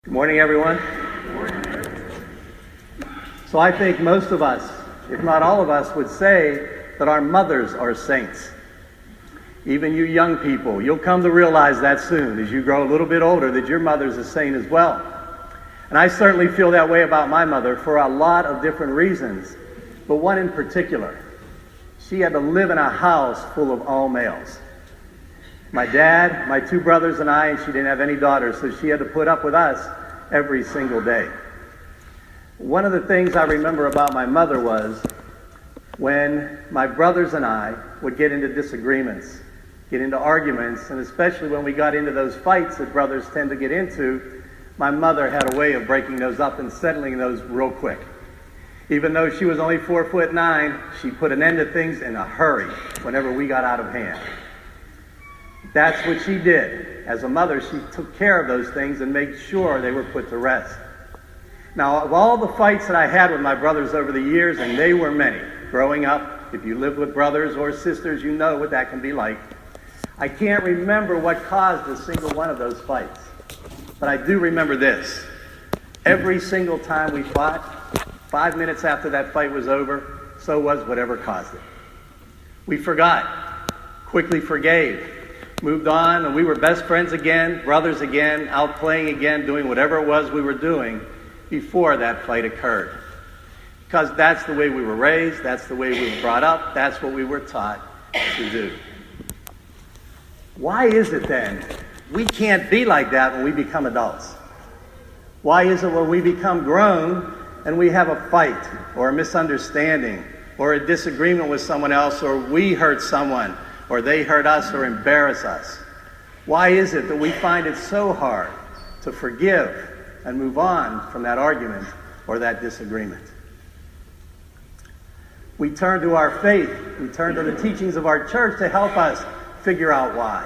Good morning, everyone. So I think most of us, if not all of us, would say that our mothers are saints. Even you young people, you'll come to realize that soon as you grow a little bit older that your mother's a saint as well. And I certainly feel that way about my mother for a lot of different reasons, but one in particular. She had to live in a house full of all males. My dad, my two brothers, and I, and she didn't have any daughters, so she had to put up with us every single day. One of the things I remember about my mother was when my brothers and I would get into disagreements, get into arguments, and especially when we got into those fights that brothers tend to get into, my mother had a way of breaking those up and settling those real quick. Even though she was only 4'9", she put an end to things in a hurry whenever we got out of hand. That's what she did. As a mother, she took care of those things and made sure they were put to rest. Now, of all the fights that I had with my brothers over the years, and they were many, growing up, if you lived with brothers or sisters, you know what that can be like. I can't remember what caused a single one of those fights. But I do remember this. Every single time we fought, 5 minutes after that fight was over, so was whatever caused it. We forgot, quickly forgave, moved on, and we were best friends again, brothers again, out playing again, doing whatever it was we were doing before that fight occurred. Because that's the way we were raised, that's the way we were brought up, that's what we were taught to do. Why is it then we can't be like that when we become adults? Why is it when we become grown and we have a fight or a misunderstanding or a disagreement with someone else, or we hurt someone or they hurt us or embarrass us? Why is it that we find it so hard to forgive and move on from that argument or that disagreement? We turn to our faith, we turn to the teachings of our church to help us figure out why.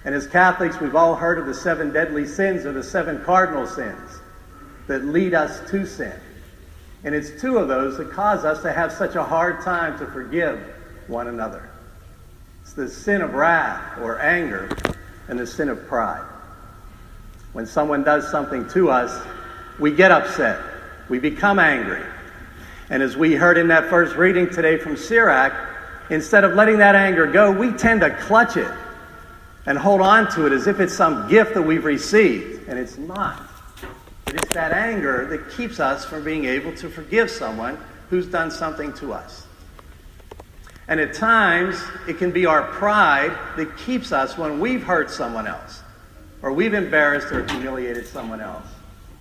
And as Catholics, we've all heard of the 7 deadly sins or the 7 cardinal sins that lead us to sin. And it's 2 of those that cause us to have such a hard time to forgive one another. It's the sin of wrath or anger and the sin of pride. When someone does something to us, we get upset. We become angry. And as we heard in that first reading today from Sirach, instead of letting that anger go, we tend to clutch it and hold on to it as if it's some gift that we've received. And it's not. But it's that anger that keeps us from being able to forgive someone who's done something to us. And at times, it can be our pride that keeps us when we've hurt someone else, or we've embarrassed or humiliated someone else.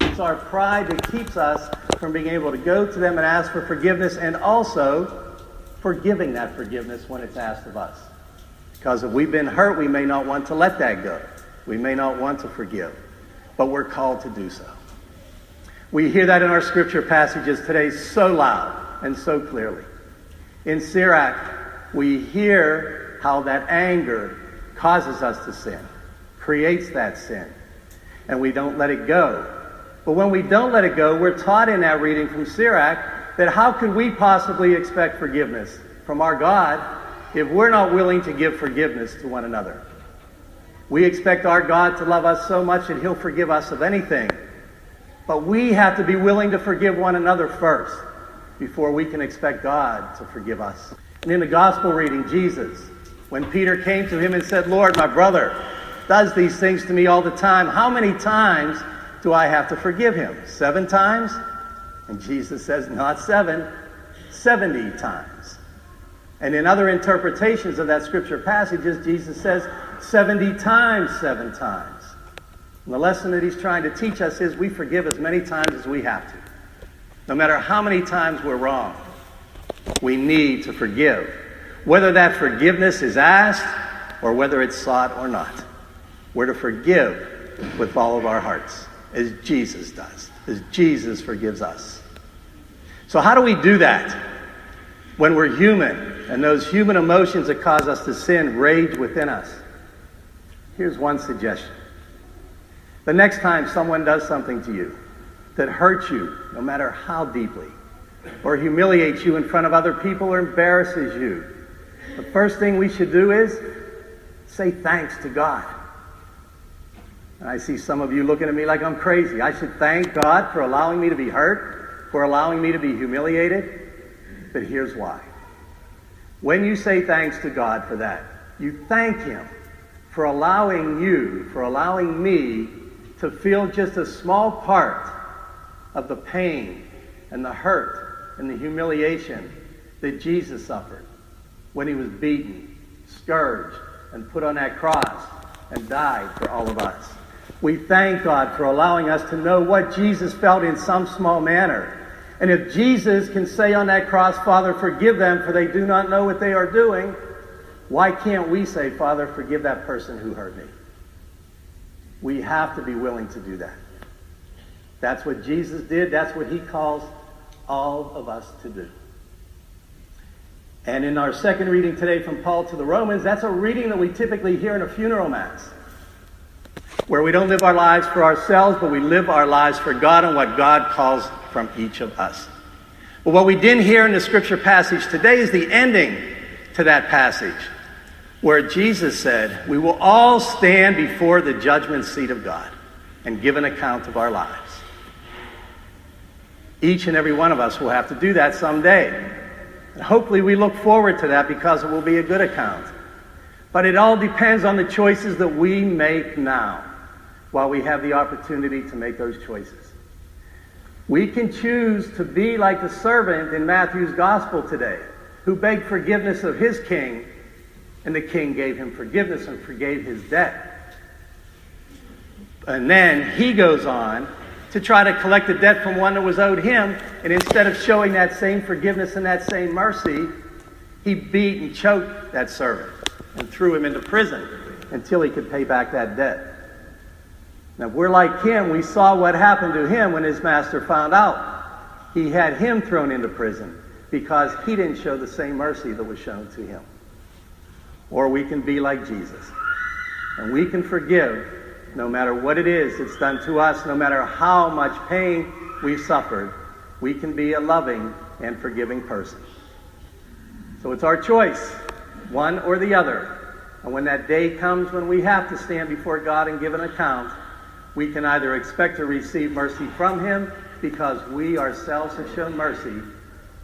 It's our pride that keeps us from being able to go to them and ask for forgiveness, and also forgiving that forgiveness when it's asked of us. Because if we've been hurt, we may not want to let that go. We may not want to forgive, but we're called to do so. We hear that in our scripture passages today so loud and so clearly. In Sirach, we hear how that anger causes us to sin, creates that sin, and we don't let it go. But when we don't let it go, we're taught in that reading from Sirach that how could we possibly expect forgiveness from our God if we're not willing to give forgiveness to one another? We expect our God to love us so much that he'll forgive us of anything. But we have to be willing to forgive one another first before we can expect God to forgive us. And in the gospel reading, Jesus, when Peter came to him and said, "Lord, my brother does these things to me all the time. How many times do I have to forgive him? 7 times? And Jesus says, not 7, 70 times. And in other interpretations of that scripture passages, Jesus says 70 times 7 times. And the lesson that he's trying to teach us is we forgive as many times as we have to. No matter how many times we're wrong, we need to forgive. Whether that forgiveness is asked or whether it's sought or not. We're to forgive with all of our hearts, as Jesus does, as Jesus forgives us. So how do we do that when we're human and those human emotions that cause us to sin rage within us? Here's one suggestion. The next time someone does something to you that hurts you, no matter how deeply, or humiliates you in front of other people or embarrasses you, the first thing we should do is say thanks to God. And I see some of you looking at me like I'm crazy. I should thank God for allowing me to be hurt, for allowing me to be humiliated. But here's why. When you say thanks to God for that, you thank Him for allowing you, for allowing me to feel just a small part of the pain and the hurt and the humiliation that Jesus suffered when He was beaten, scourged, and put on that cross and died for all of us. We thank God for allowing us to know what Jesus felt in some small manner. And if Jesus can say on that cross, Father, forgive them, for they do not know what they are doing, why can't we say, Father, forgive that person who hurt me? We have to be willing to do that. That's what Jesus did. That's what He calls all of us to do. And in our second reading today from Paul to the Romans, that's a reading that we typically hear in a funeral mass, where we don't live our lives for ourselves, but we live our lives for God and what God calls from each of us. But what we didn't hear in the scripture passage today is the ending to that passage, where Jesus said, we will all stand before the judgment seat of God and give an account of our lives. Each and every one of us will have to do that someday. And hopefully we look forward to that because it will be a good account. But it all depends on the choices that we make now, while we have the opportunity to make those choices. We can choose to be like the servant in Matthew's gospel today, who begged forgiveness of his king, and the king gave him forgiveness and forgave his debt. And then he goes on to try to collect the debt from one that was owed him, and instead of showing that same forgiveness and that same mercy, he beat and choked that servant and threw him into prison until he could pay back that debt. Now, if we're like him, we saw what happened to him when his master found out. He had him thrown into prison because he didn't show the same mercy that was shown to him. Or we can be like Jesus, and we can forgive no matter what it is that's done to us, no matter how much pain we've suffered. We can be a loving and forgiving person. So it's our choice, one or the other. And when that day comes when we have to stand before God and give an account, we can either expect to receive mercy from Him because we ourselves have shown mercy,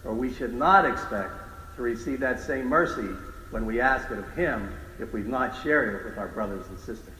or we should not expect to receive that same mercy when we ask it of Him if we've not shared it with our brothers and sisters.